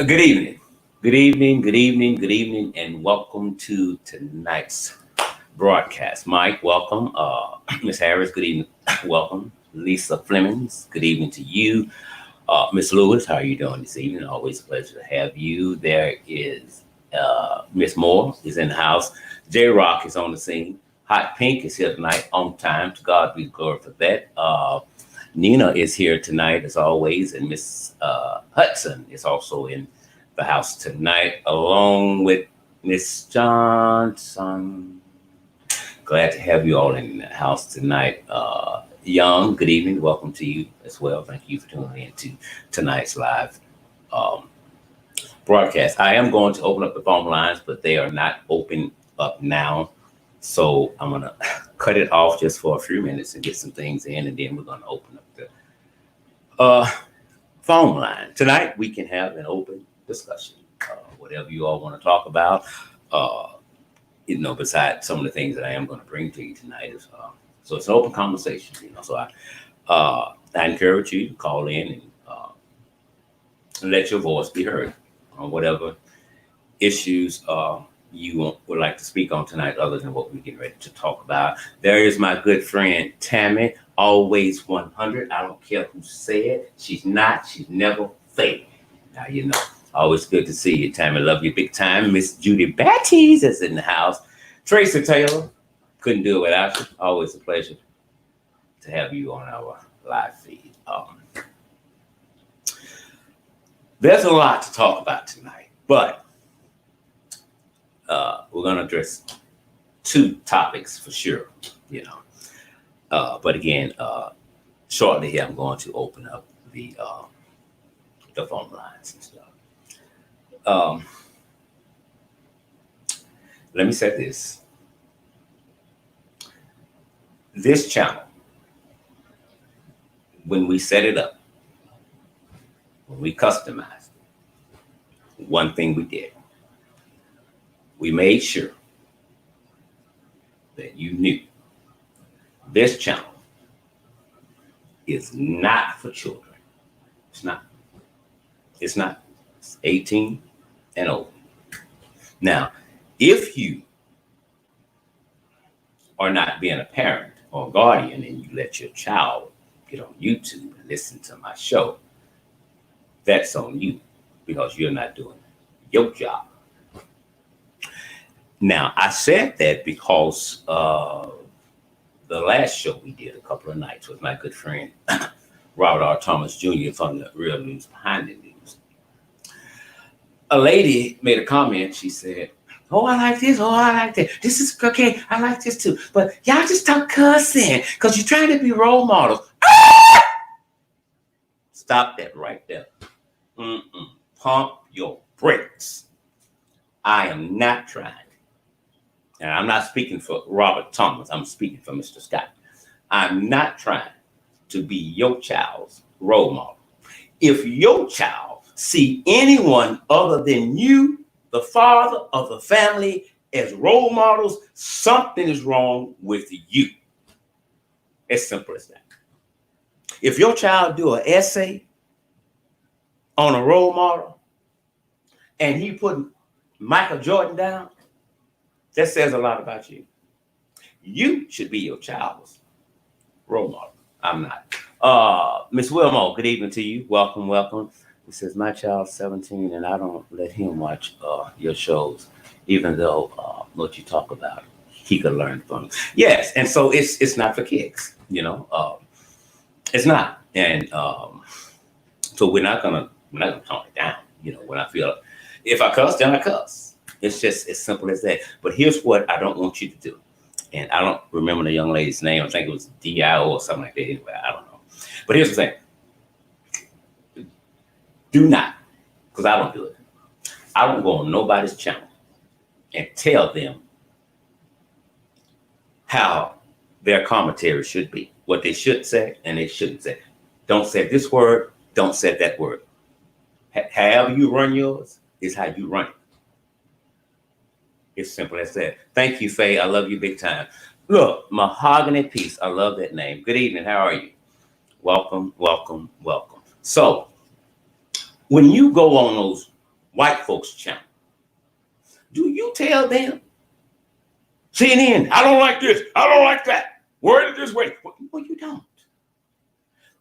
Good evening. Good evening, good evening, good evening, and welcome to tonight's broadcast. Mike, welcome. Miss Harris, good evening. Welcome. Lisa Flemings, good evening to you. Miss Lewis, how are you doing this evening? Always a pleasure to have you. There is Miss Moore is in the house. J Rock is on the scene. Hot Pink is here tonight on time. To God be the glory for that. Nina is here tonight as always, and Miss Hudson is also in the house tonight, along with Miss Johnson. Glad to have you all in the house tonight. Young, good evening. Welcome to you as well. Thank you for tuning in to tonight's live um, broadcast. I am going to open up the phone lines, but they are not open up now. So I'm going to cut it off just for a few minutes and get some things in, and then we're going to open up the uh, phone line. Tonight, we can have an open discussion. Whatever you all want to talk about, uh, besides some of the things that I am going to bring to you tonight. So it's an open conversation, So I encourage you to call in and let your voice be heard on whatever issues you would like to speak on tonight, other than what we're getting ready to talk about. There is my good friend Tammy, always 100. I don't care who said she's not. She's never fake. Now always good to see you, Tammy. Love you big time. Miss Judy Batties is in the house. Tracy Taylor, couldn't do it without you. Always a pleasure to have you on our live feed. There's a lot to talk about tonight, but we're going to address two topics for sure, But again, shortly here, I'm going to open up the phone lines and stuff. Um, Let me say this. This channel, when we set it up, when we customized it, one thing we did, we made sure that you knew this channel is not for children. It's not. It's not. It's 18 and older. Now, if you are not being a parent or guardian and you let your child get on YouTube and listen to my show, that's on you because you're not doing your job. Now, I said that because the last show we did a couple of nights with my good friend, Robert R. Thomas Jr. from the Real News Behind the News. A lady made a comment. She said, "Oh, I like this. Oh, I like that. This is okay. I like this too. But y'all just stop cussing because you're trying to be role models." Ah! Stop that right there. Pump your brakes. I am not trying. And I'm not speaking for Robert Thomas. I'm speaking for Mr. Scott. I'm not trying to be your child's role model. If your child see anyone other than you, the father of the family, as role models, something is wrong with you. As simple as that. If your child do an essay on a role model and he put Michael Jordan down, that says a lot about you. You should be your child's role model. I'm not. Miss Wilmo, good evening to you. Welcome, welcome. He says, my child's 17 and I don't let him watch your shows, even though what you talk about, he could learn from. Yes, and so it's not for kids, it's not. And so we're not gonna tone it down, when I feel if I cuss, then I cuss. It's just as simple as that. But here's what I don't want you to do. And I don't remember the young lady's name. I think it was DIO or something like that. Anyway, I don't know. But here's the thing. Do not, because I don't do it. I don't go on nobody's channel and tell them how their commentary should be, what they should say and they shouldn't say. Don't say this word. Don't say that word. However you run yours is how you run it. It's simple as that. Thank you, Faye. I love you big time. Look, Mahogany Peace. I love that name. Good evening. How are you? Welcome, welcome, welcome. So when you go on those white folks channel. Do you tell them, CNN, I don't like this, I don't like that, word it this way? Well, you don't.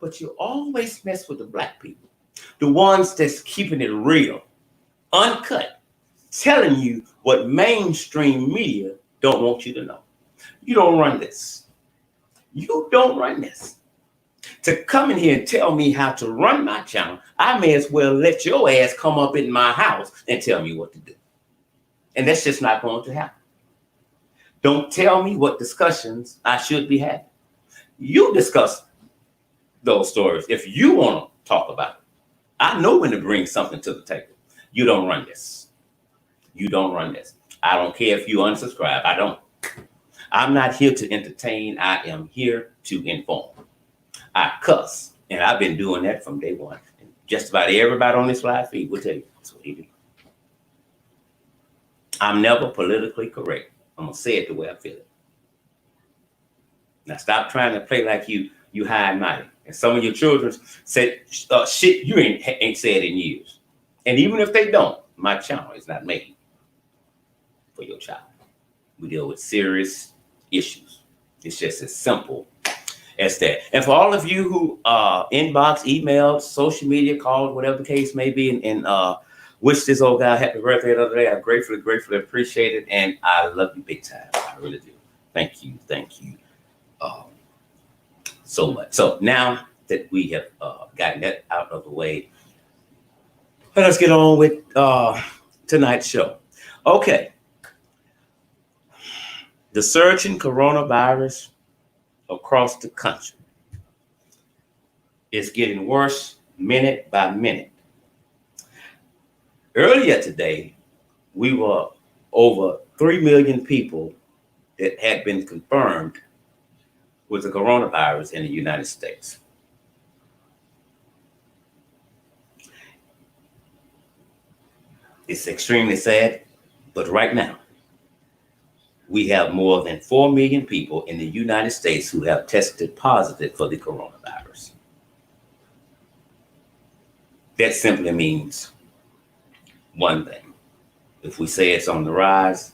But you always mess with the black people, the ones that's keeping it real, uncut, telling you what mainstream media don't want you to know. You don't run this. You don't run this. To come in here and tell me how to run my channel, I may as well let your ass come up in my house and tell me what to do. And that's just not going to happen. Don't tell me what discussions I should be having. You discuss those stories if you want to talk about it. I know when to bring something to the table. You don't run this. You don't run this. I don't care if you unsubscribe. I don't. I'm not here to entertain. I am here to inform. I cuss, and I've been doing that from day one. And just about everybody on this live feed will tell you that's what he do. I'm never politically correct. I'm gonna say it the way I feel it. Now stop trying to play like you high and mighty. And some of your children said shit you ain't said in years. And even if they don't, my channel is not made for your child. We deal with serious issues. It's just as simple as that. And for all of you who inbox, emailed, social media, called, whatever the case may be, and wish this old guy happy birthday the other day, I gratefully appreciate it. And I love you big time. I really do. Thank you so much. So now that we have gotten that out of the way, let us get on with tonight's show. Okay. The surge in coronavirus across the country is getting worse minute by minute. Earlier today, we were over 3 million people that had been confirmed with the coronavirus in the United States. It's extremely sad, but right now, we have more than 4 million people in the United States who have tested positive for the coronavirus. That simply means one thing. If we say it's on the rise,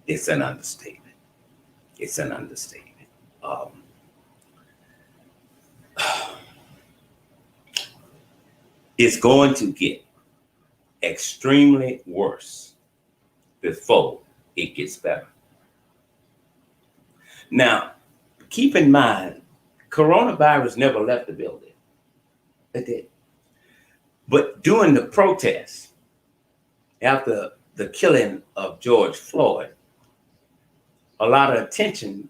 it's an understatement. It's an understatement. It's going to get extremely worse before it gets better. Now, keep in mind, coronavirus never left the building. It did. But during the protests, after the killing of George Floyd, a lot of attention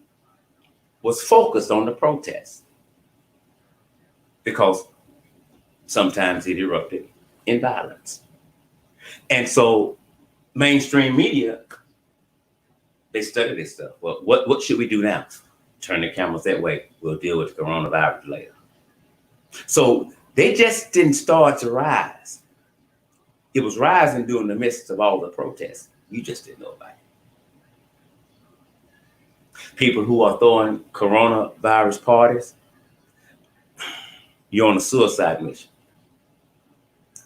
was focused on the protests because sometimes it erupted in violence. And so mainstream media, they study this stuff. Well, what should we do now? Turn the cameras that way. We'll deal with the coronavirus later. So they just didn't start to rise. It was rising during the midst of all the protests. You just didn't know about it. People who are throwing coronavirus parties, you're on a suicide mission.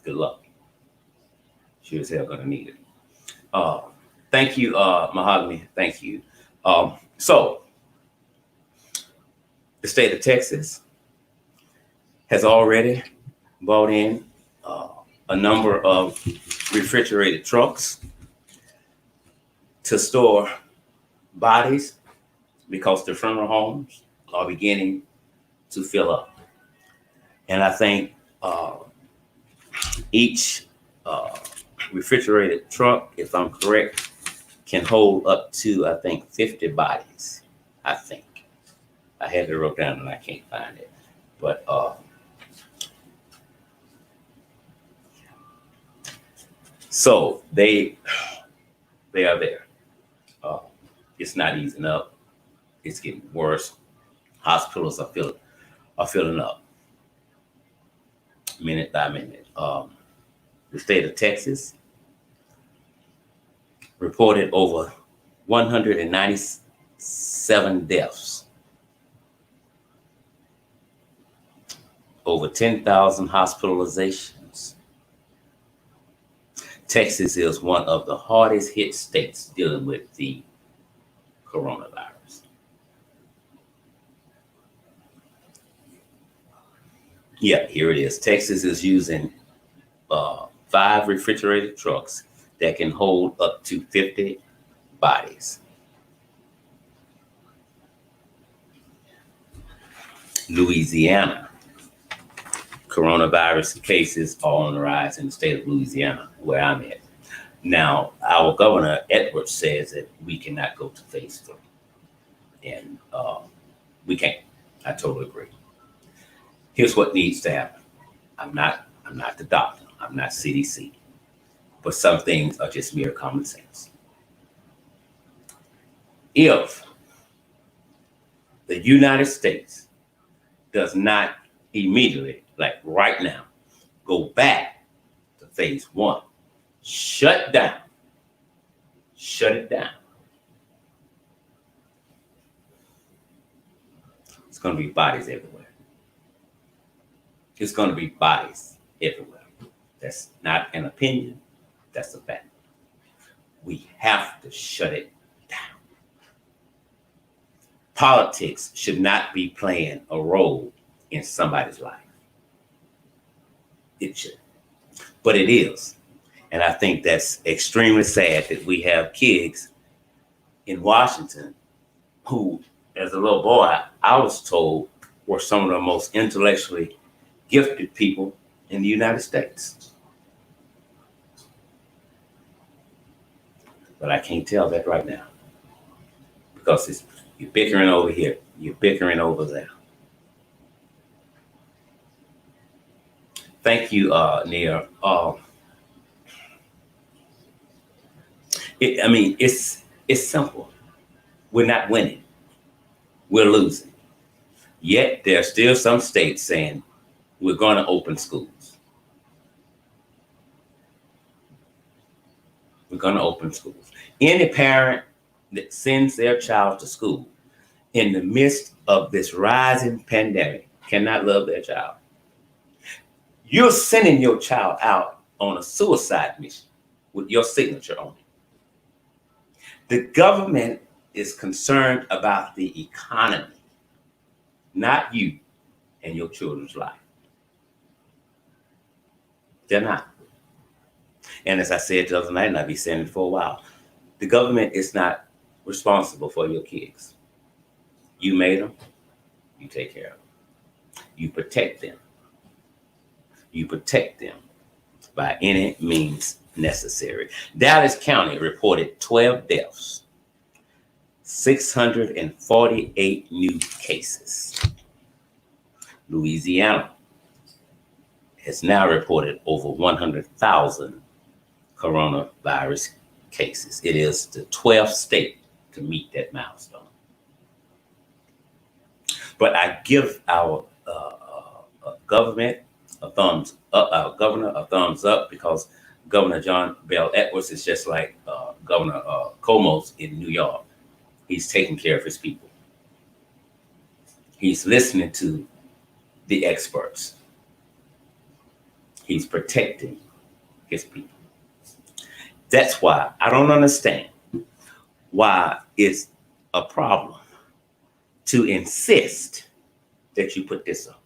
Good luck. Sure as hell gonna need it. Thank you, Mahogany. Thank you. So, the state of Texas has already bought in a number of refrigerated trucks to store bodies because the funeral homes are beginning to fill up. And I think each refrigerated truck, if I'm correct, can hold up to, I think, 50 bodies. I think. I had it wrote down and I can't find it. But so they are there. It's not easing up. It's getting worse. Hospitals are filling up minute by minute. The state of Texas reported over 197 deaths, over 10,000 hospitalizations, Texas is one of the hardest hit states dealing with the coronavirus. Yeah, here it is. Texas is using 5 refrigerated trucks that can hold up to 50 bodies. Louisiana. Coronavirus cases are on the rise in the state of Louisiana, where I'm at. Now, our governor, Edwards, says that we cannot go to phase 3. And we can't. I totally agree. Here's what needs to happen. I'm not the doctor. I'm not CDC. But some things are just mere common sense. If the United States does not immediately, like right now, go back to phase 1, shut it down, it's going to be bodies everywhere. It's going to be bodies everywhere. That's not an opinion. That's a fact. We have to shut it down. Politics should not be playing a role in somebody's life. It should. But it is. And I think that's extremely sad that we have kids in Washington who, as a little boy, I was told were some of the most intellectually gifted people in the United States. But I can't tell that right now because you're bickering over here, you're bickering over there. Thank you, Nia. It's simple. We're not winning. We're losing. Yet there are still some states saying we're going to open schools. We're going to open schools. Any parent that sends their child to school in the midst of this rising pandemic cannot love their child. You're sending your child out on a suicide mission with your signature on it. The government is concerned about the economy, not you and your children's life. They're not. And as I said the other night, and I'll be saying it for a while, the government is not responsible for your kids. You made them, you take care of them. You protect them. You protect them by any means necessary. Dallas County reported 12 deaths, 648 new cases. Louisiana has now reported over 100,000 coronavirus cases. It is the 12th state to meet that milestone. But give our government a thumbs up, our governor a thumbs up, because Governor John Bel Edwards is just like Governor Cuomo's in New York. He's taking care of his people. He's listening to the experts. He's protecting his people. That's why I don't understand why it's a problem to insist that you put this up.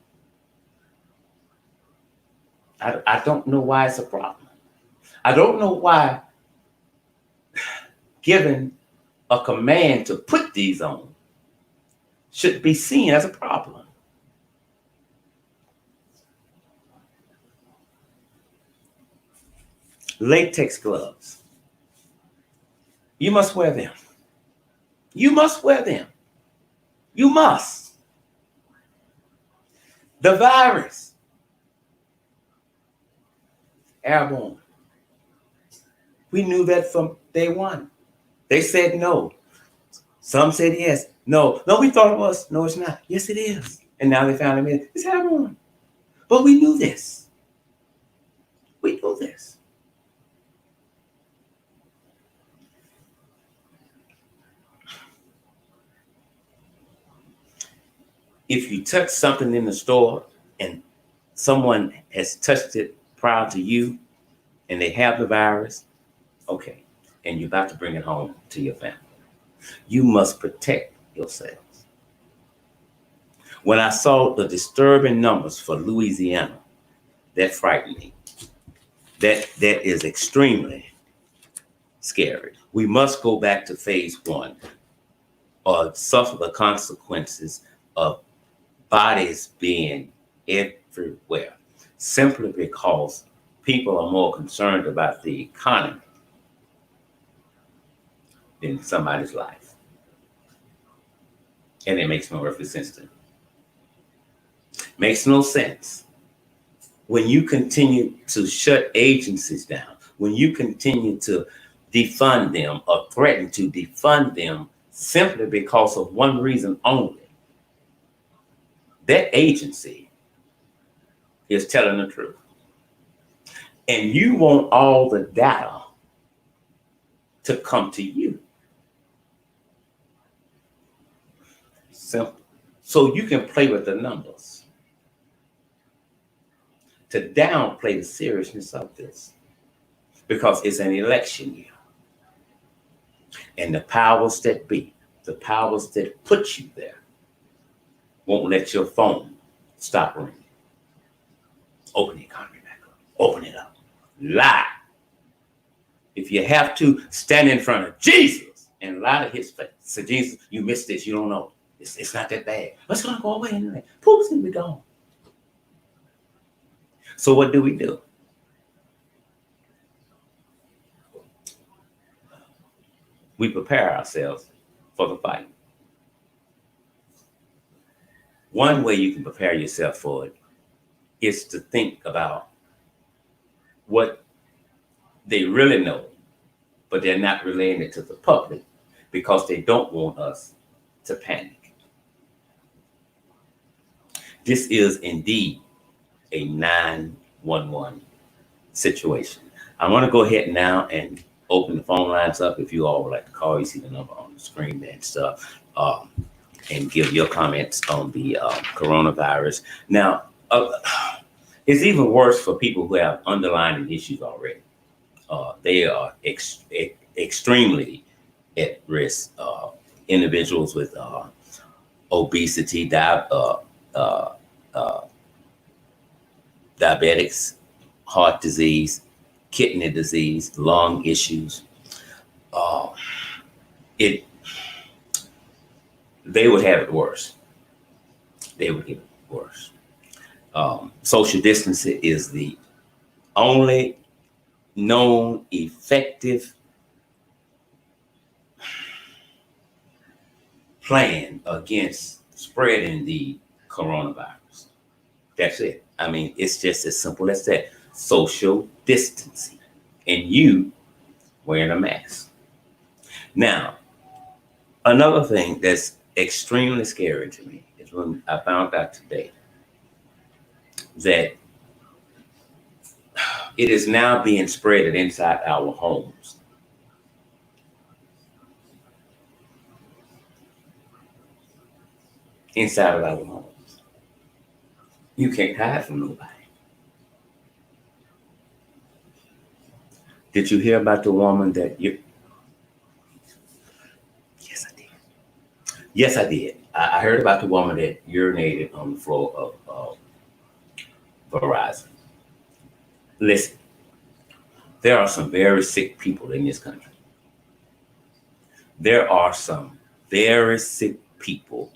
I don't know why it's a problem. I don't know why giving a command to put these on should be seen as a problem. Latex gloves. You must wear them. You must wear them. You must. The virus. Airborne. We knew that from day one. They said no. Some said yes. No, we thought it was. No, it's not. Yes, it is. And now they found it. It's airborne. But we knew this. We knew this. If you touch something in the store and someone has touched it prior to you and they have the virus, okay, and you're about to bring it home to your family, you must protect yourselves. When I saw the disturbing numbers for Louisiana, that frightened me. That is extremely scary. We must go back to phase one or suffer the consequences of bodies being everywhere, simply because people are more concerned about the economy than somebody's life. And it makes no earthly sense to me. Makes no sense. When you continue to shut agencies down, when you continue to defund them or threaten to defund them simply because of one reason only, that agency is telling the truth. And you want all the data to come to you. Simple. So you can play with the numbers to downplay the seriousness of this, because it's an election year. And the powers that be, the powers that put you there, won't let your phone stop ringing. Open the economy back up. Open it up. Lie. If you have to, stand in front of Jesus and lie to his face. Say, Jesus, you missed this. You don't know. It's not that bad. It's going to go away anyway. Poop's going to be gone. So what do? We prepare ourselves for the fight. One way you can prepare yourself for it is to think about what they really know, but they're not relaying it to the public because they don't want us to panic. This is indeed a 911 situation. I want to go ahead now and open the phone lines up. If you all would like to call, you see the number on the screen and stuff, and give your comments on the coronavirus. Now, it's even worse for people who have underlying issues already. They are extremely at risk. Individuals with obesity, diabetics, heart disease, kidney disease, lung issues. They would have it worse. They would get it worse. Social distancing is the only known effective plan against spreading the coronavirus. That's it. I mean, it's just as simple as that. Social distancing and you wearing a mask. Now, another thing that's extremely scary to me is when I found out today that it is now being spread inside our homes. Inside of our homes. You can't hide from nobody. Did you hear about the woman that you... Yes, I did. Yes, I did. I heard about the woman that urinated on the floor of Verizon. Listen, there are some very sick people in this country. There are some very sick people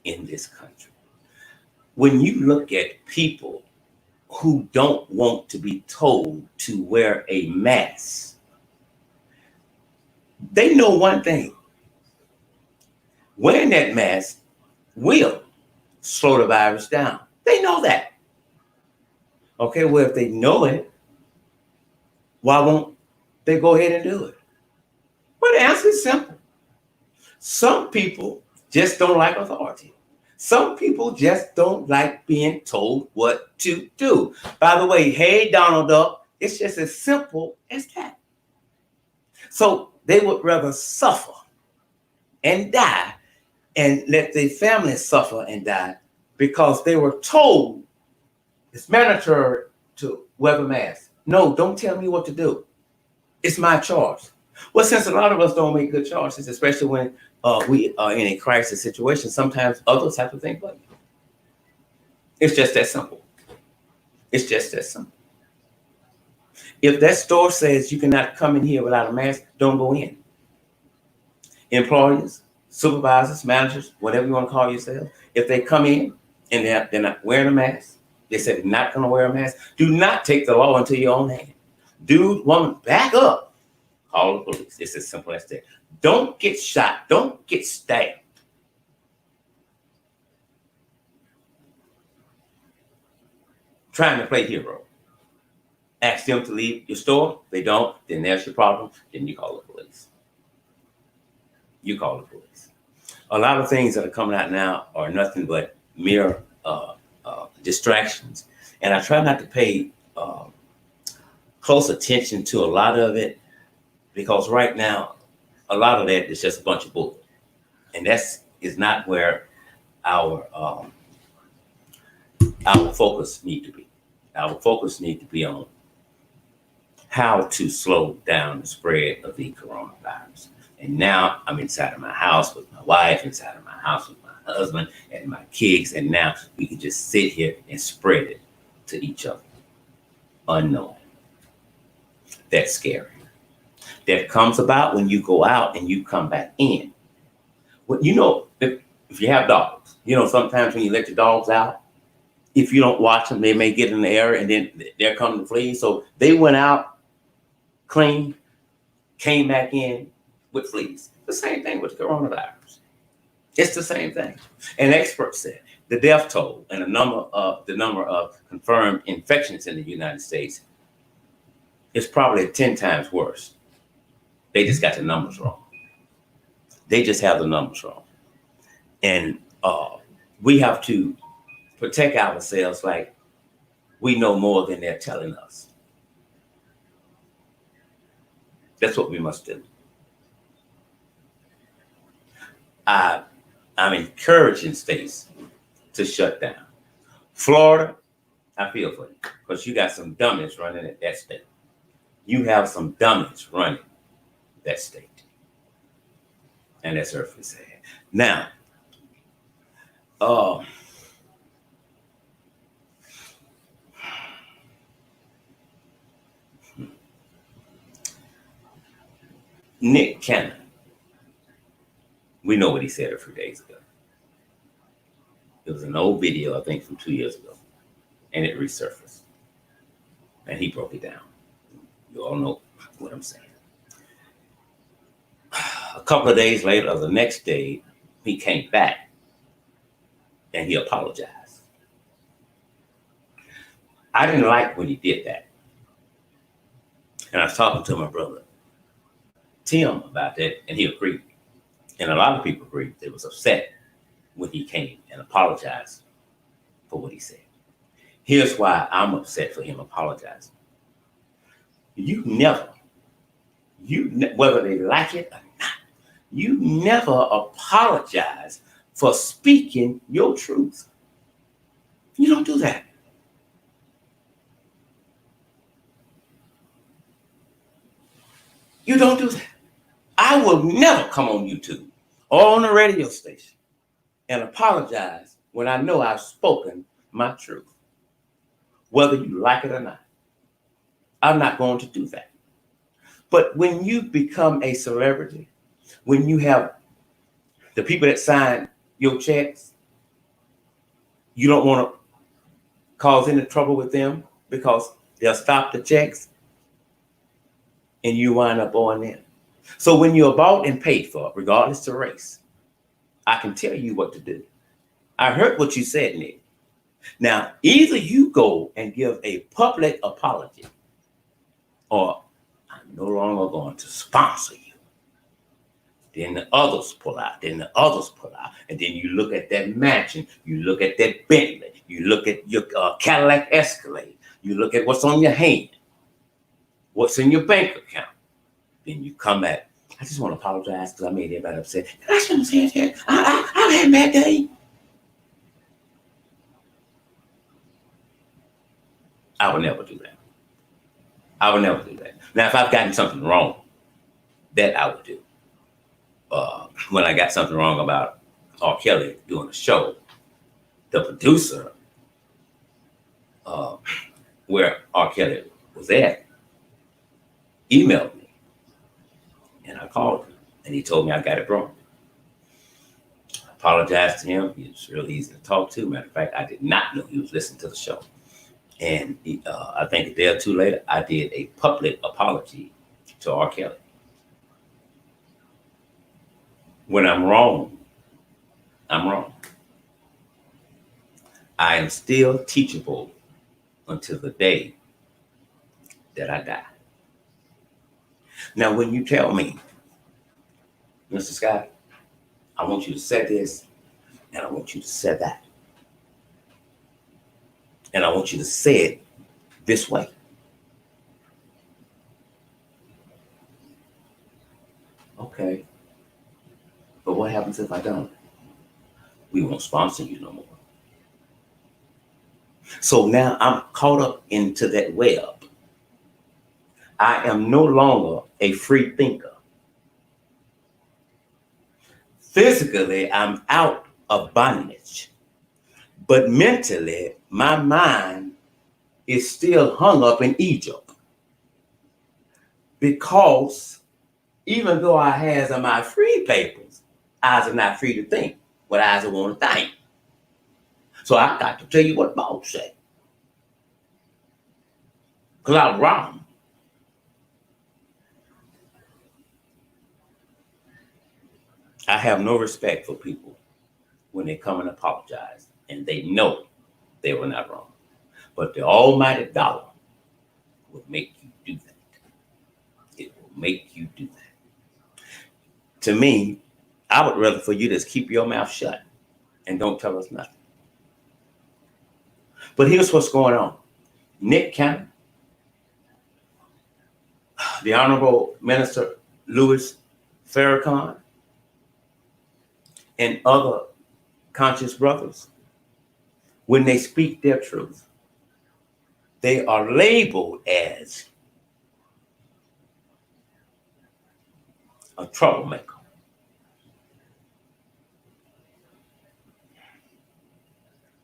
in this country. When you look at people who don't want to be told to wear a mask, they know one thing. Wearing that mask will slow the virus down. They know that. Okay, well, if they know it, why won't they go ahead and do it? Well, the answer is simple. Some people just don't like authority. Some people just don't like being told what to do. By the way, hey, Donald Duck, it's just as simple as that. So they would rather suffer and die and let their families suffer and die because they were told it's mandatory to wear the mask. No, don't tell me what to do. It's my charge. Well, since a lot of us don't make good choices, especially when we are in a crisis situation, sometimes others have to think like you. It's just that simple. It's just that simple. If that store says you cannot come in here without a mask, don't go in. Employers, supervisors, managers, whatever you want to call yourself, if they come in and they're not wearing a mask, they said they're not going to wear a mask, do not take the law into your own hand. Dude, woman, back up. Call the police. It's as simple as that. Don't get shot. Don't get stabbed. Trying to play hero. Ask them to leave your store. They don't. Then there's your problem. Then you call the police. You call the police. A lot of things that are coming out now are nothing but mere distractions. And I try not to pay close attention to a lot of it because right now, a lot of that is just a bunch of bull. And is not where our focus need to be. Our focus need to be on how to slow down the spread of the coronavirus. And now I'm inside of my house with my wife, inside of my house with my husband and my kids. And now we can just sit here and spread it to each other. Unknown. That's scary. That comes about when you go out and you come back in. Well, if you have dogs, sometimes when you let your dogs out, if you don't watch them, they may get in the air and then they're coming to fleas. So they went out clean, came back in with fleas. The same thing with the coronavirus. It's the same thing. An expert said the death toll and the number of confirmed infections in the United States is probably 10 times worse. They just got the numbers wrong. They just have the numbers wrong. And we have to protect ourselves like we know more than they're telling us. That's what we must do. I'm encouraging states to shut down. Florida, I feel for you because you got some dummies running at that state. You have some dummies running that state. And that's earthly sad. Now, Nick Cannon, we know what he said a few days ago. It was an old video, I think, from 2 years ago, and it resurfaced. And he broke it down. You all know what I'm saying. A couple of days later, or the next day, he came back and he apologized. I didn't like when he did that. And I was talking to my brother, Tim, about that, and he agreed. And a lot of people agreed. They was upset when he came and apologized for what he said. Here's why I'm upset for him apologizing. Whether they like it or not, you never apologize for speaking your truth. You don't do that. You don't do that. I will never come on YouTube or on a radio station and apologize when I know I've spoken my truth, whether you like it or not. I'm not going to do that. But when you become a celebrity, when you have the people that sign your checks, you don't want to cause any trouble with them because they'll stop the checks and you wind up on them. So when you're bought and paid for, regardless of race, I can tell you what to do. I heard what you said, Nick. Now, either you go and give a public apology, or I'm no longer going to sponsor you. Then the others pull out, and then you look at that mansion, you look at that Bentley, you look at your Cadillac Escalade, you look at what's on your hand, what's in your bank account. Then you come back. I just want to apologize because I made everybody upset. I shouldn't have said that. I've had a bad day. I would never do that. I would never do that. Now, if I've gotten something wrong, that I would do. When I got something wrong about R. Kelly doing a show, the producer uh, where R. Kelly was at emailed me, and I called him, and he told me I got it wrong. I apologized to him. He was really easy to talk to. Matter of fact, I did not know he was listening to the show. And I think a day or two later, I did a public apology to R. Kelly. When I'm wrong, I'm wrong. I am still teachable until the day that I die. Now, when you tell me, Mr. Scott, I want you to say this, and I want you to say that, and I want you to say it this way. Okay, but what happens if I don't? We won't sponsor you no more. So now I'm caught up into that web. I am no longer a free thinker. Physically, I'm out of bondage, but mentally, my mind is still hung up in Egypt. Because even though I have my free papers, eyes are not free to think what eyes want to think. So I got to tell you what boss said. Because I was wrong. I have no respect for people when they come and apologize and they know they were not wrong. But the almighty dollar will make you do that. It will make you do that. To me, I would rather for you to keep your mouth shut and don't tell us nothing. But here's what's going on. Nick Cannon, the Honorable Minister Louis Farrakhan, and other conscious brothers, when they speak their truth, they are labeled as a troublemaker.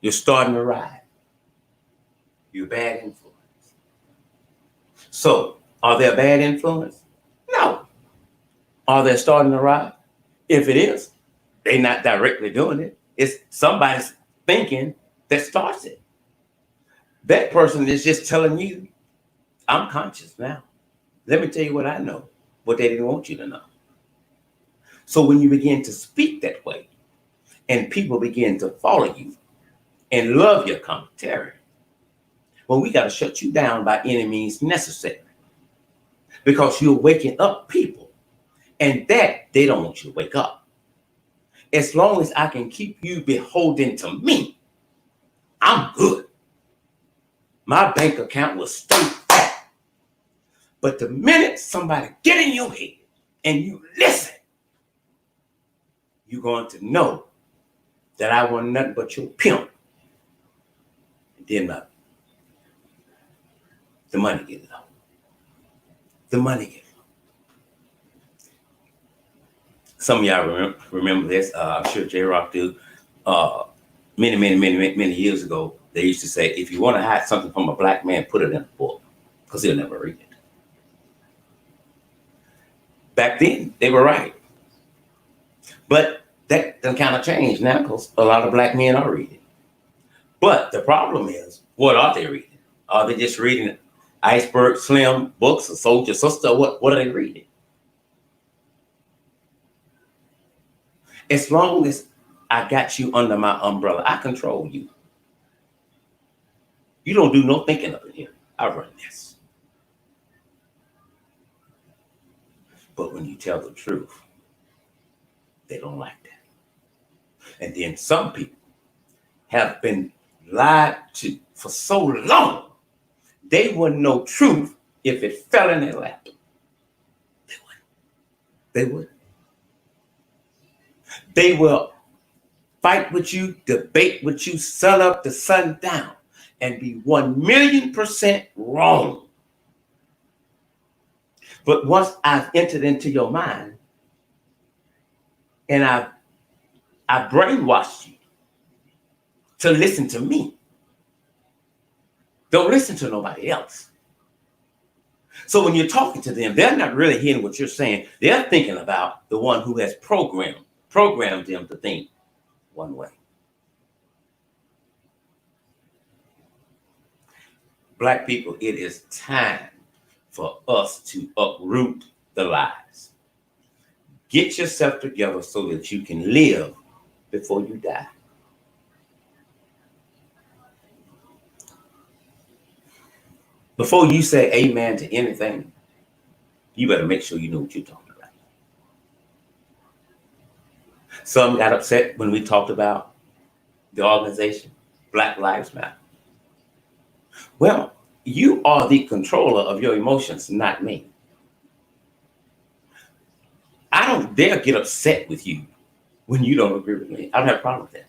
You're starting to ride. You're bad influence. So, are they a bad influence? No. Are they starting to ride? If it is, they're not directly doing it. It's somebody's thinking that starts it. That person is just telling you, I'm conscious now. Let me tell you what I know, what they didn't want you to know. So when you begin to speak that way, and people begin to follow you and love your commentary, well, we got to shut you down by any means necessary. Because you're waking up people, and that they don't want you to wake up. As long as I can keep you beholden to me, I'm good. My bank account will stay fat. But the minute somebody get in your head and you listen, you're going to know that I want nothing but your pimp. And then the money get low. The money get low. Some of y'all remember this. I'm sure J-Rock do. Many years ago, they used to say, if you want to hide something from a black man, put it in a book, because he'll never read it. Back then, they were right. But that done kind of changed now, because a lot of black men are reading. But the problem is, what are they reading? Are they just reading Iceberg Slim books or Soldier Sister? What are they reading? As long as I got you under my umbrella, I control you. You don't do no thinking up in here. I run this. But when you tell the truth, they don't like that. And then some people have been lied to for so long, they wouldn't know truth if it fell in their lap. They wouldn't. They will fight with you, debate with you, sun up to sundown, and be 1,000,000% wrong. But once I've entered into your mind and I brainwashed you to listen to me, don't listen to nobody else. So when you're talking to them, they're not really hearing what you're saying. They're thinking about the one who has programmed them to think one way. Black people, it is time for us to uproot the lies. Get yourself together so that you can live before you die. Before you say amen to anything, you better make sure you know what you're talking about. Some got upset when we talked about the organization, Black Lives Matter. Well, you are the controller of your emotions, not me. I don't dare get upset with you when you don't agree with me. I don't have a problem with that.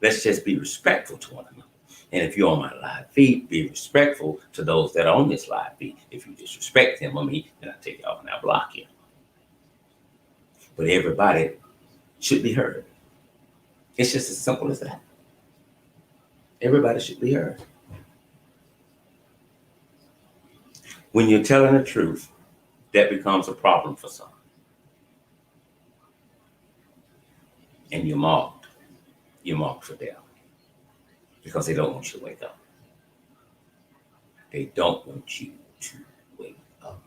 Let's just be respectful to one another. And if you're on my live feed, be respectful to those that are on this live feed. If you disrespect him or me, then I take you off and I block you. But everybody should be heard. It's just as simple as that. Everybody should be heard. When you're telling the truth, that becomes a problem for some. And you're marked. You're marked for death. Because they don't want you to wake up. They don't want you to wake up.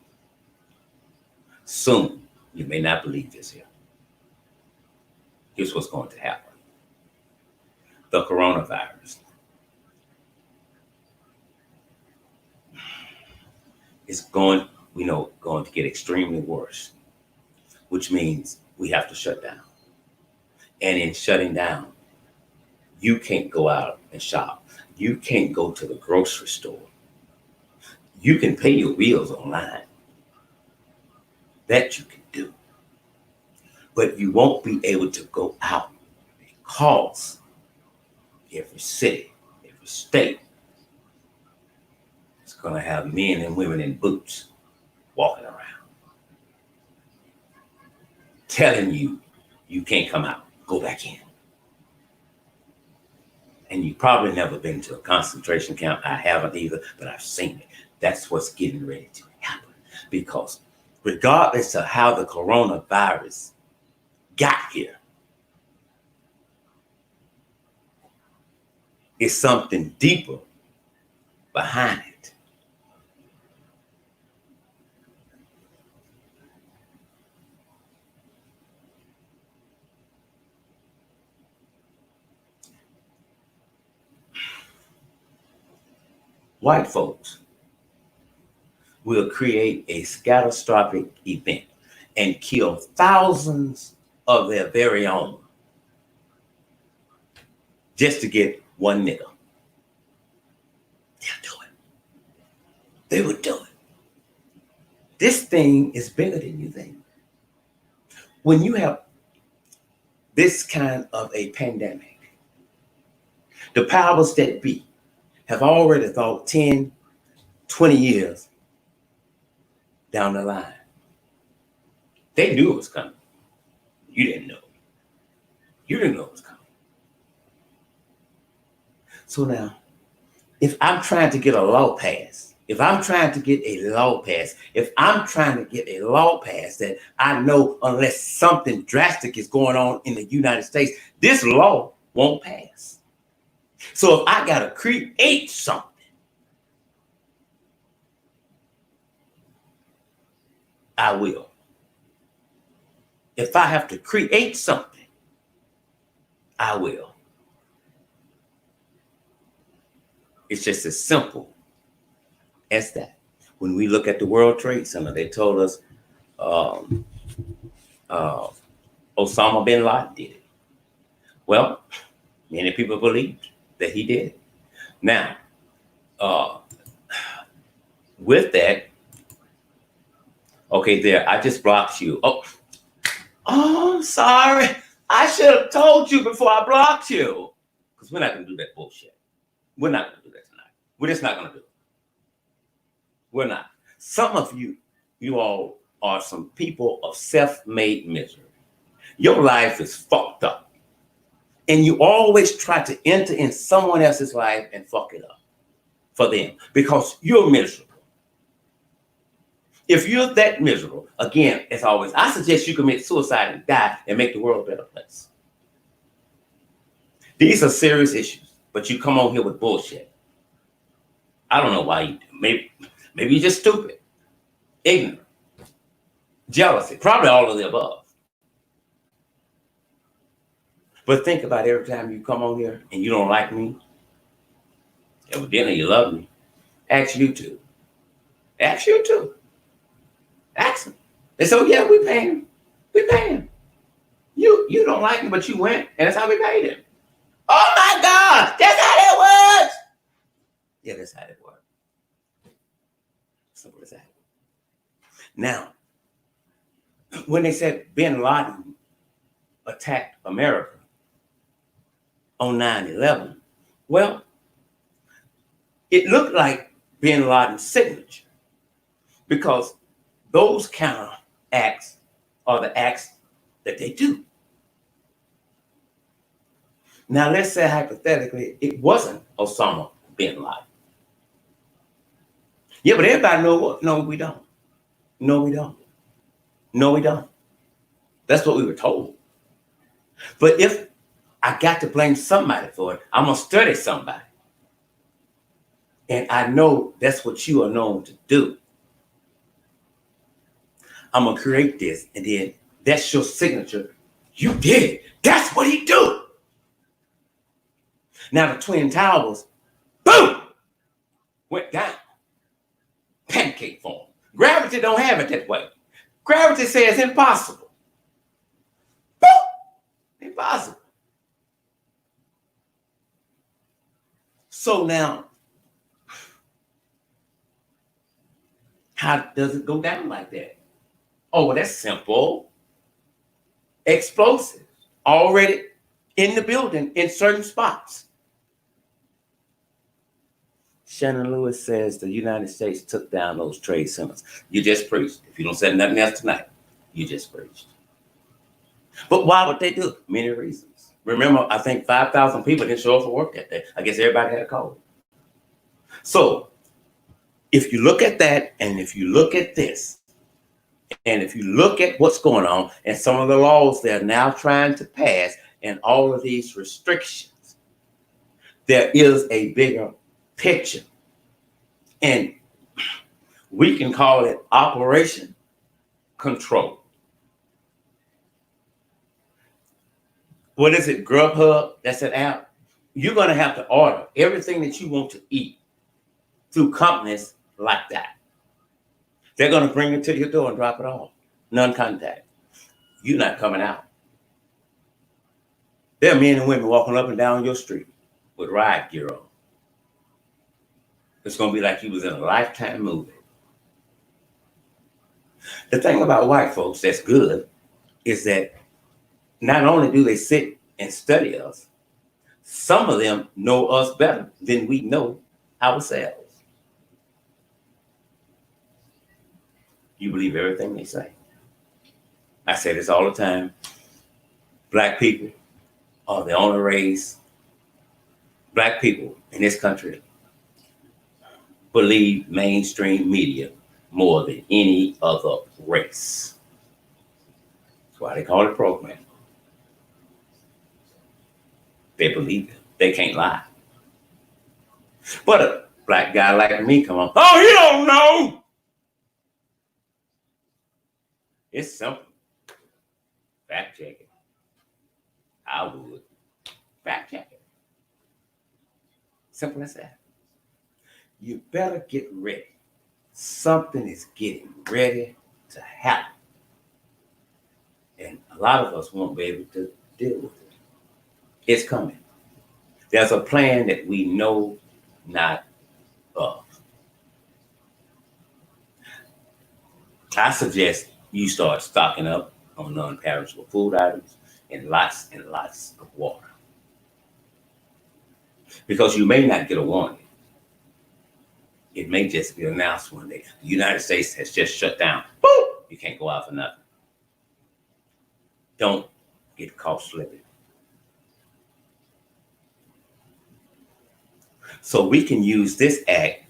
Soon, you may not believe this here. Here's what's going to happen. The coronavirus is going to get extremely worse, which means we have to shut down. And in shutting down, you can't go out and shop. You can't go to the grocery store. You can pay your bills online. That you can do. But you won't be able to go out because every city, every state is going to have men and women in boots walking around telling you you can't come out. Go back in. And you've probably never been to a concentration camp. I haven't either, but I've seen it. That's what's getting ready to happen. Because regardless of how the coronavirus got here, it's something deeper behind it. White folks will create a catastrophic event and kill thousands of their very own just to get one nigga. They'll do it. They would do it. This thing is bigger than you think. When you have this kind of a pandemic, the powers that be have already thought 10, 20 years down the line. They knew it was coming. You didn't know. You didn't know it was coming. So now, if I'm trying to get a law passed, if I'm trying to get a law passed that I know unless something drastic is going on in the United States, this law won't pass. So if I got to create something, I will. If I have to create something, I will. It's just as simple as that. When we look at the World Trade Center, they told us Osama bin Laden did it. Well, many people believed that he did. Now, with that, okay, there, I just blocked you. Oh, I'm sorry. I should have told you before I blocked you. Because we're not going to do that bullshit. We're not going to do that tonight. We're just not going to do it. We're not. Some of you You all are some people of self-made misery. Your life is fucked up. And you always try to enter in someone else's life and fuck it up for them because you're miserable. If you're that miserable, again, as always, I suggest you commit suicide and die and make the world a better place. These are serious issues, but you come on here with bullshit. I don't know why you do. Maybe you're just stupid, ignorant, jealousy, probably all of the above. But think about every time you come on here and you don't like me, evidently you love me, ask you to. Ask you to. Ask them. They say, oh, yeah, we pay him. We pay him. You don't like him, but you went, and that's how we paid him. Oh, my God. That's how that works. Yeah, that's how it works. Simple as that. Now, when they said Bin Laden attacked America on 9/11, well, it looked like Bin Laden's signature because those kind of acts are the acts that they do. Now, let's say hypothetically, it wasn't Osama bin Laden. Yeah, but everybody knows what? No, we don't. No, we don't. No, we don't. That's what we were told. But if I got to blame somebody for it, I'm going to study somebody. And I know that's what you are known to do. I'm going to create this, and then that's your signature. You did it. That's what he do. Now the Twin Towers, boom, went down. Pancake form. Gravity don't have it that way. Gravity says impossible. Boom, impossible. So now, how does it go down like that? Oh, well, that's simple. Explosives already in the building in certain spots. Shannon Lewis says the United States took down those trade centers. You just preached. If you don't say nothing else tonight, you just preached. But why would they do it? Many reasons. Remember, I think 5,000 people didn't show up for work that day. I guess everybody had a cold. So if you look at that, and if you look at this, and if you look at what's going on and some of the laws they're now trying to pass and all of these restrictions, there is a bigger picture. And we can call it Operation Control. What is it? Grubhub? That's an app. You're going to have to order everything that you want to eat through companies like that. They're going to bring it to your door and drop it off. Non-contact. You're not coming out. There are men and women walking up and down your street with riot gear on. It's going to be like you was in a Lifetime movie. The thing about white folks that's good is that not only do they sit and study us, some of them know us better than we know ourselves. You believe everything they say. I say this all the time. Black people are the only race. Black people in this country believe mainstream media more than any other race. That's why they call it programming. They believe it. They can't lie. But a black guy like me come on, oh, you don't know. It's simple. Fact check it. I would. Fact check it. Simple as that. You better get ready. Something is getting ready to happen. And a lot of us won't be able to deal with it. It's coming. There's a plan that we know not of. I suggest you start stocking up on non-perishable food items and lots of water. Because you may not get a warning. It may just be announced one day. The United States has just shut down. Boom! You can't go out for nothing. Don't get caught slipping. So we can use this act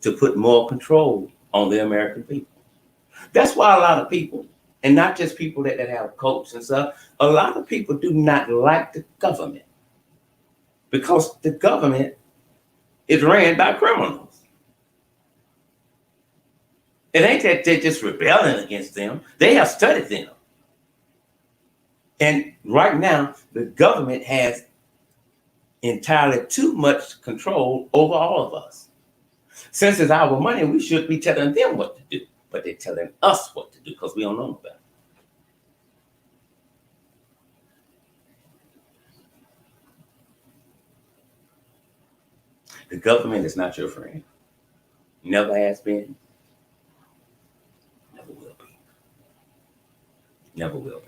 to put more control on the American people. That's why a lot of people, and not just people that have coats and stuff, a lot of people do not like the government because the government is ran by criminals. It ain't that they're just rebelling against them. They have studied them. And right now, the government has entirely too much control over all of us. Since it's our money, we should be telling them what to do, but they're telling us what to do because we don't know about it. The government is not your friend. Never has been. Never will be. Never will be.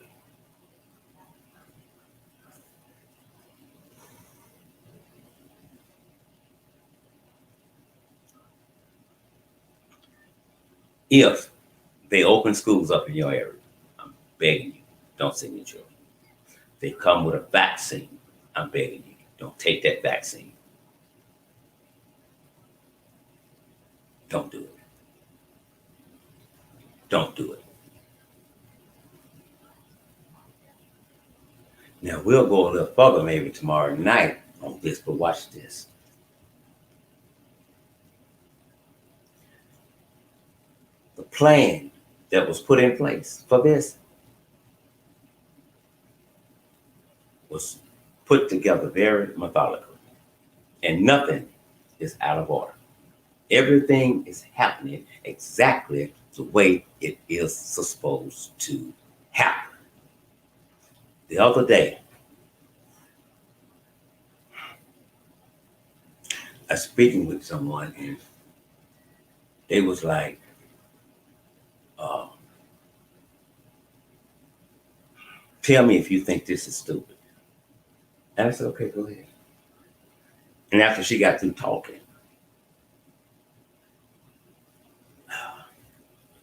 If they open schools up in your area, I'm begging you, don't send your children. They come with a vaccine, I'm begging you, don't take that vaccine. Don't do it. Don't do it. Now, we'll go a little further maybe tomorrow night on this, but watch this. The plan that was put in place for this was put together very methodically, and nothing is out of order. Everything is happening exactly the way it is supposed to happen. The other day, I was speaking with someone, and they was like, tell me if you think this is stupid. And I said, okay, go ahead. And after she got through talking,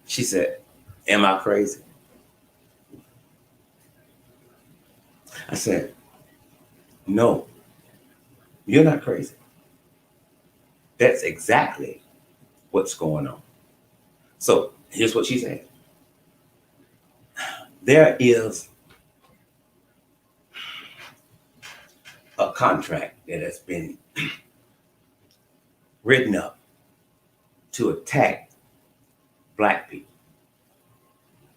she said, am I crazy? I said, no, you're not crazy. That's exactly what's going on. So here's what she said. There is a contract that has been written up to attack Black people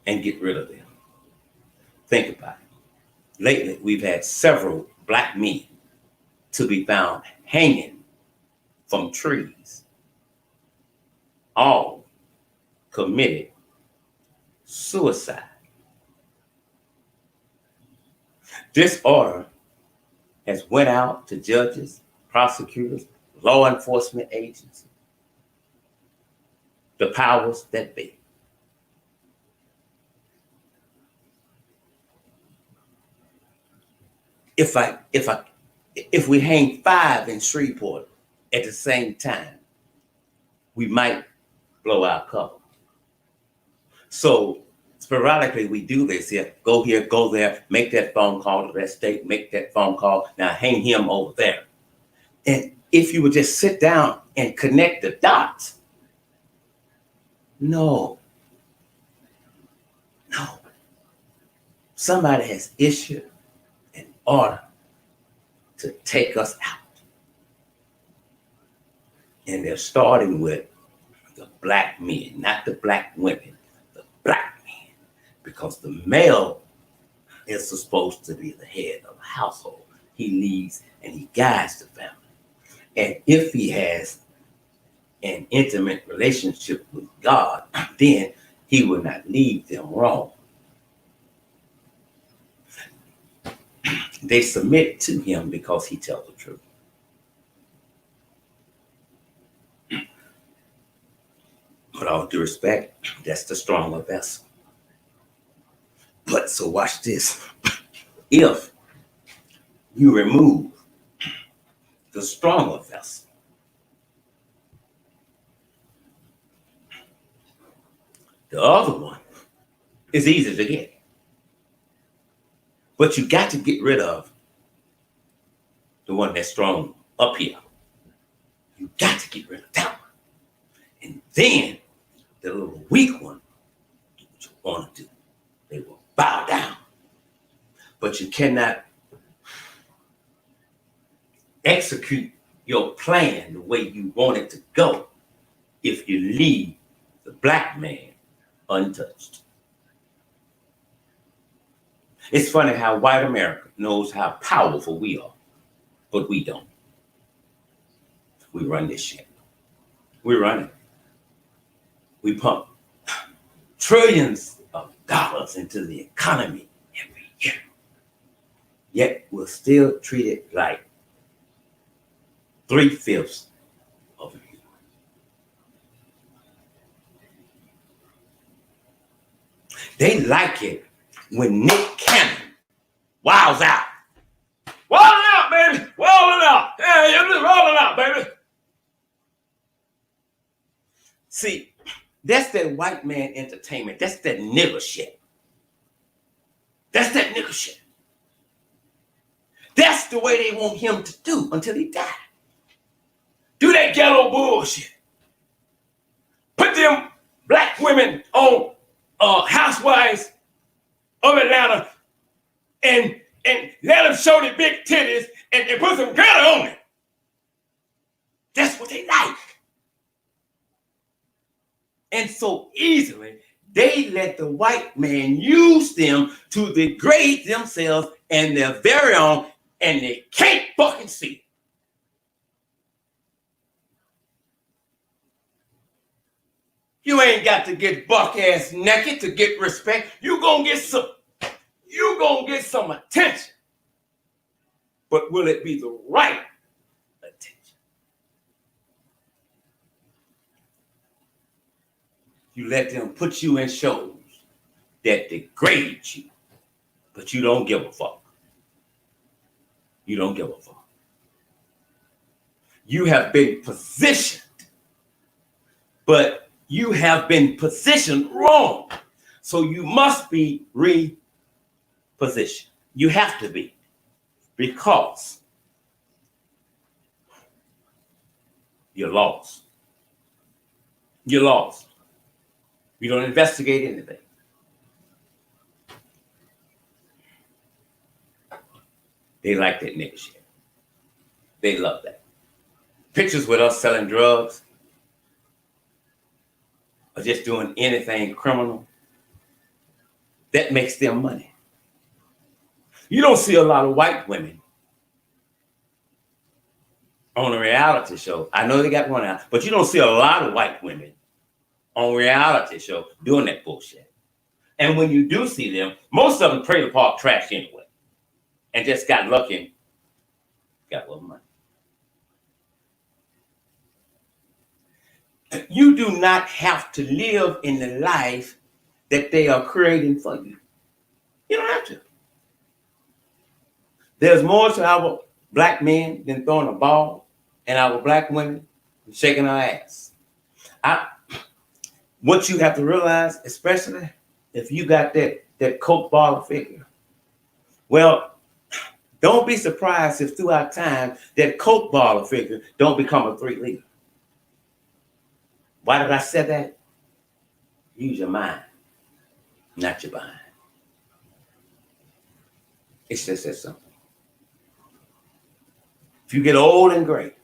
and get rid of them. Think about it. Lately, we've had several Black men to be found hanging from trees, all committed suicide. This order has went out to judges, prosecutors, law enforcement agencies, the powers that be. If we hang 5 in Shreveport at the same time, we might blow our cover. So sporadically we do this here. Go here, go there, make that phone call to that state, make that phone call. Now hang him over there. And if you would just sit down and connect the dots, no. Somebody has issued an order to take us out. And they're starting with the Black men, not the Black women, the Black men. Because the male is supposed to be the head of the household. He leads and he guides the family. And if he has an intimate relationship with God, then he will not lead them wrong. They submit to him because he tells the truth. With all due respect, that's the stronger vessel. But so watch this. If you remove the stronger vessel, The other one is easy to get. But you got to get rid of the one that's strong up here. You got to get rid of that one. And then the little weak one, what you want to do, they will bow down. But you cannot execute your plan the way you want it to go if you leave the black man untouched. It's funny how white America knows how powerful we are, but we don't. We run this shit. We run it. We pump trillions of dollars into the economy every year. Yet we're still treated like 3/5 of it. They like it when Nick Cannon wows out. Wilding out, baby. Wilding out. Yeah, you're just rolling out, baby. See, that's that white man entertainment. That's that nigger shit. That's that nigger shit. That's the way they want him to do until he dies. Do that ghetto bullshit. Put them black women on Housewives of Atlanta and let them show the big titties and put some glitter on it. That's what they like. And so easily, they let the white man use them to degrade themselves and their very own, and they can't fucking see it. You ain't got to get buck-ass naked to get respect. You gonna get some attention. But will it be the right attention? You let them put you in shows that degrade you, but you don't give a fuck. You don't give a fuck. You have been positioned, but you have been positioned wrong. So you must be repositioned. You have to be, because you're lost. You're lost. You don't investigate anything. They like that nigga shit. They love that. Pictures with us selling drugs or just doing anything criminal, that makes them money. You don't see a lot of white women on a reality show. I know they got one out, but you don't see a lot of white women on reality show doing that bullshit. And when you do see them, most of them trailer park trash anyway, and just got lucky and got a little money. You do not have to live in the life that they are creating for you. You don't have to. There's more to our black men than throwing a ball, and our black women shaking our ass. What you have to realize, especially if you got that Coke baller figure, well, don't be surprised if throughout time that Coke baller figure don't become a 3 leader. Why did I say that? Use your mind, not your behind. It's just that simple. If you get old and gray,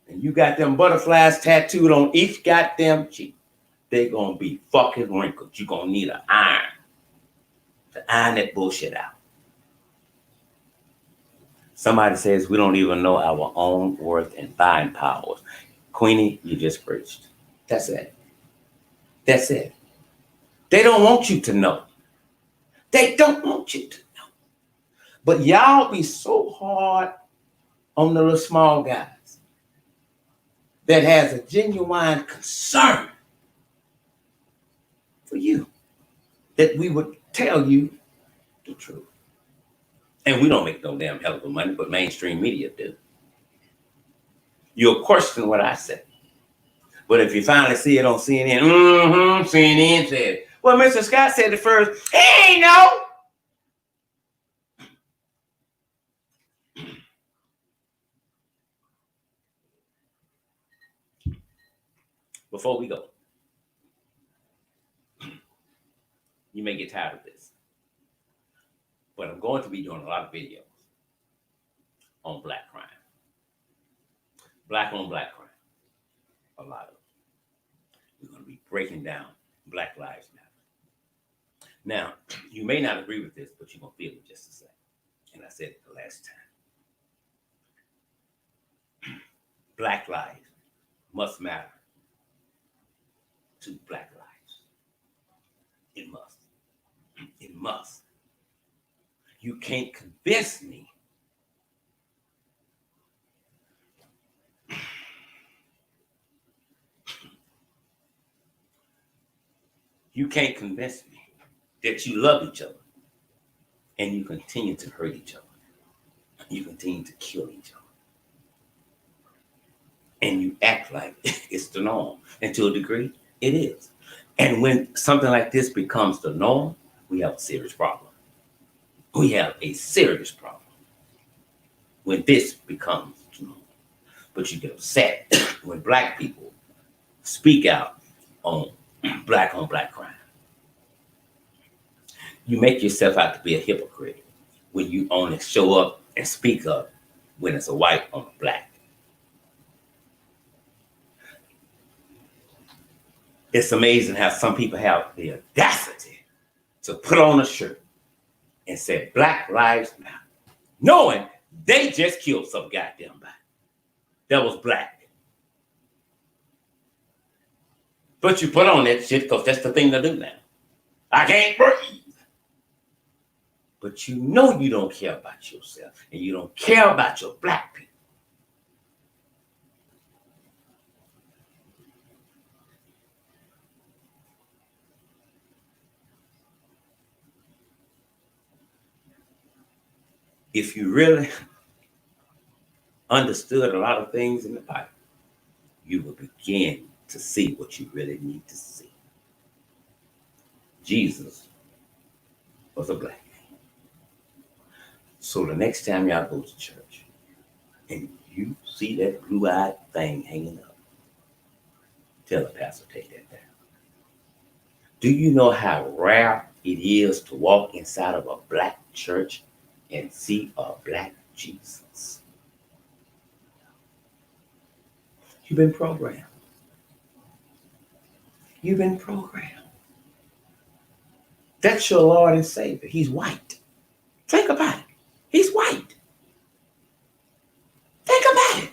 and you got them butterflies tattooed on each goddamn cheek, they're gonna be fucking wrinkled. You're gonna need an iron to iron that bullshit out. Somebody says we don't even know our own worth and buying powers. Queenie, you just preached. That's it. That's it. They don't want you to know. They don't want you to know. But y'all be so hard on the little small guys that has a genuine concern for you, that we would tell you the truth. And we don't make no damn hell of a money, but mainstream media do. You'll question what I say. But if you finally see it on CNN, CNN said, Well, Mr. Scott said it first. He ain't know. Before we go, you may get tired of this, but I'm going to be doing a lot of videos on black crime. Black on black crime. A lot of them. We're going to be breaking down Black Lives Matter. Now, you may not agree with this, but you're going to feel it just the same. And I said it the last time. Black lives must matter to black lives. It must. It must. You can't convince me that you love each other and you continue to hurt each other. You continue to kill each other. And you act like it's the norm. And to a degree, it is. And when something like this becomes the norm, we have a serious problem. We have a serious problem when this becomes the norm. But you get upset when black people speak out on black crime. You make yourself out to be a hypocrite when you only show up and speak up when it's a white on a black. It's amazing how some people have the audacity to put on a shirt and say Black Lives Matter, knowing they just killed some goddamn body that was black. But you put on that shit because that's the thing to do now. I can't breathe. But you know you don't care about yourself and you don't care about your black people. If you really understood a lot of things in the Bible, you will begin to see what you really need to see. Jesus was a black man. So the next time y'all go to church and you see that blue-eyed thing hanging up, tell the pastor, take that down. Do you know how rare it is to walk inside of a black church and see a black Jesus? You've been programmed. You've been programmed. That's your Lord and Savior. He's white. Think about it. He's white. Think about it.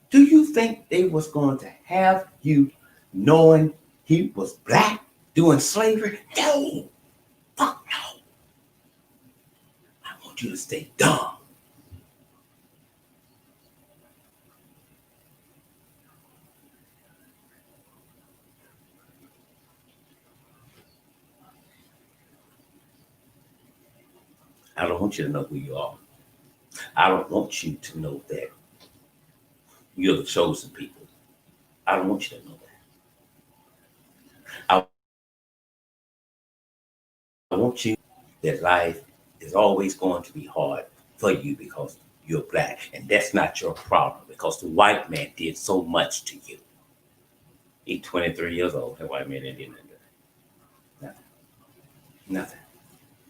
Do you think they was going to have you knowing he was black doing slavery? No. Fuck no. I want you to stay dumb. I don't want you to know who you are. I don't want you to know that you're the chosen people. I don't want you to know that. I want you that life is always going to be hard for you because you're black. And that's not your problem because the white man did so much to you. He's 23 years old. That white man didn't do nothing.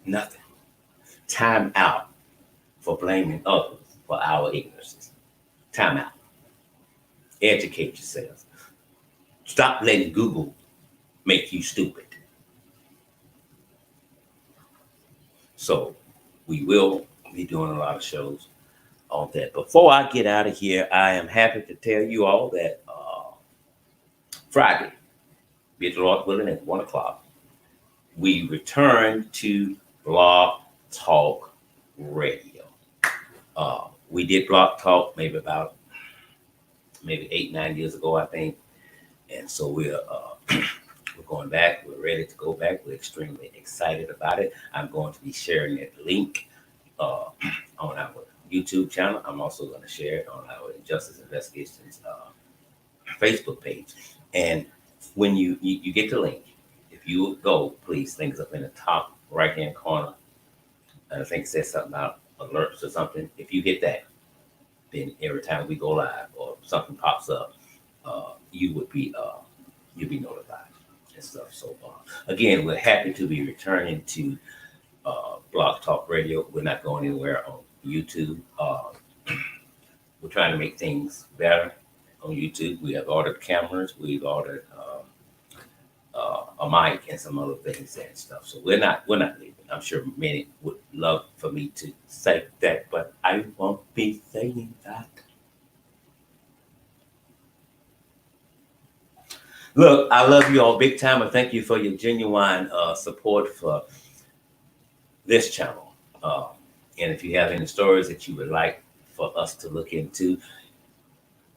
Nothing. Time out for blaming others for our ignorance. Time out. Educate yourselves. Stop letting Google make you stupid. So we will be doing a lot of shows on that. Before I get out of here, I am happy to tell you all that Friday, be the Lord willing, at 1 o'clock, we return to Blog Talk Radio. We did Blog Talk maybe 8-9 years ago, I think. And so we're going back. We're ready to go back. We're extremely excited about it. I'm going to be sharing that link on our YouTube channel. I'm also going to share it on our Justice Investigations Facebook page. And when you get the link, if you go, please, things up in the top right hand corner, and I think it says something about alerts or something. If you hit that, then every time we go live or something pops up, you would be you'll be notified and stuff. So again, we're happy to be returning to Blog Talk Radio. We're not going anywhere on YouTube. We're trying to make things better on YouTube. We have ordered cameras. We've ordered a mic and some other things and stuff. So we're not leaving. I'm sure many would love for me to say that, but I won't be saying that. Look, I love you all big time, and thank you for your genuine support for this channel. And if you have any stories that you would like for us to look into,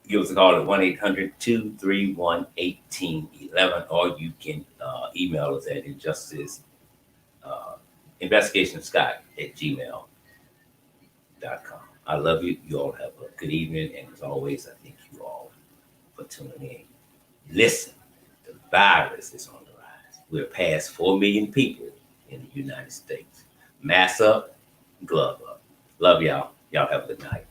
give us a call at 1-800-231-1811, or you can email us at investigationscott@gmail.com. I love you. You all have a good evening, and as always, I thank you all for tuning in. Listen, the virus is on the rise. We're past 4 million people in the United States. Mask up, glove up. Love y'all. Y'all have a good night.